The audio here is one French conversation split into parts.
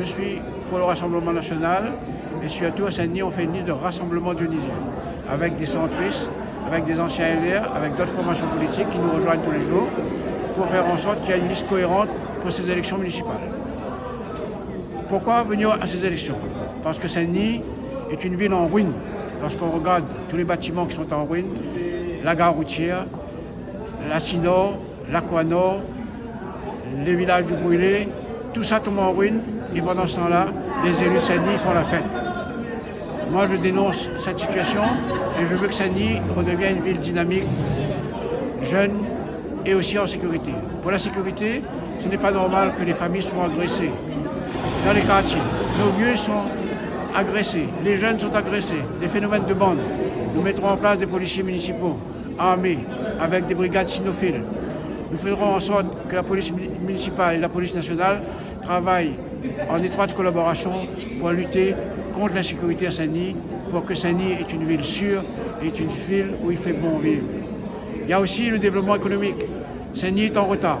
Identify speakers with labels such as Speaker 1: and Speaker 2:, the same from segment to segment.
Speaker 1: je suis pour le Rassemblement national et surtout à Saint-Denis, on fait une liste de rassemblement dionysiens avec des centristes, avec des anciens LR, avec d'autres formations politiques qui nous rejoignent tous les jours pour faire en sorte qu'il y ait une liste cohérente pour ces élections municipales. Pourquoi venir à ces élections? Parce que Saint-Denis est une ville en ruine. Lorsqu'on regarde tous les bâtiments qui sont en ruine, la gare routière, la Sinor, l'Aquanor, les villages du Brûlé, tout ça tombe en ruine et pendant ce temps-là, les élus de Saint-Denis font la fête. Moi, je dénonce cette situation et je veux que Saint-Denis redevienne une ville dynamique, jeune et aussi en sécurité. Pour la sécurité, ce n'est pas normal que les familles soient agressées dans les quartiers. Nos vieux sont agressés, les jeunes sont agressés, des phénomènes de bande. Nous mettrons en place des policiers municipaux armés avec des brigades cynophiles. Nous ferons en sorte que la police municipale et la police nationale travaillent en étroite collaboration pour lutter contre l'insécurité à Saint-Denis, pour que Saint-Denis est une ville sûre, est une ville où il fait bon vivre. Il y a aussi le développement économique. Saint-Denis est en retard.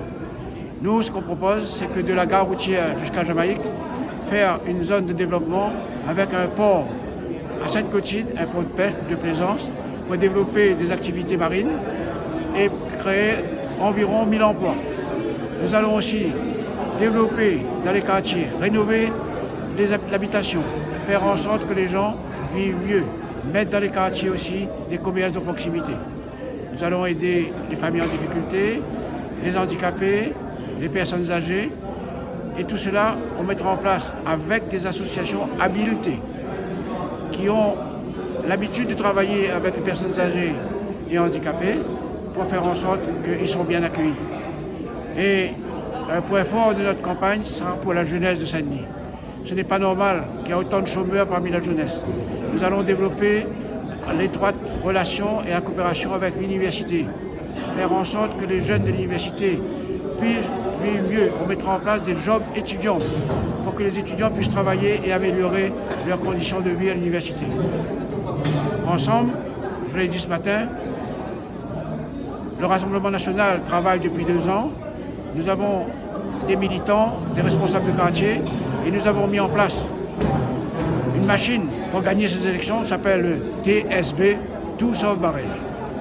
Speaker 1: Nous, ce qu'on propose, c'est que de la gare routière jusqu'à Jamaïque, faire une zone de développement avec un port à Sainte-Clotilde, un port de pêche, de plaisance, pour développer des activités marines et créer environ 1000 emplois. Nous allons aussi développer dans les quartiers, rénover l'habitation, faire en sorte que les gens vivent mieux, mettre dans les quartiers aussi des commerces de proximité. Nous allons aider les familles en difficulté, les handicapés, les personnes âgées, et tout cela, on mettra en place avec des associations habilitées qui ont l'habitude de travailler avec les personnes âgées et handicapées pour faire en sorte qu'ils soient bien accueillis. Et un point fort de notre campagne sera pour la jeunesse de Saint-Denis. Ce n'est pas normal qu'il y ait autant de chômeurs parmi la jeunesse. Nous allons développer l'étroite relation et la coopération avec l'université. Faire en sorte que les jeunes de l'université puissent vivre mieux. On mettra en place des jobs étudiants pour que les étudiants puissent travailler et améliorer leurs conditions de vie à l'université. Ensemble, je l'ai dit ce matin, le Rassemblement national travaille depuis 2 ans. Nous avons des militants, des responsables de quartier et nous avons mis en place une machine pour gagner ces élections, ça s'appelle le TSB, Tout sauf barrage.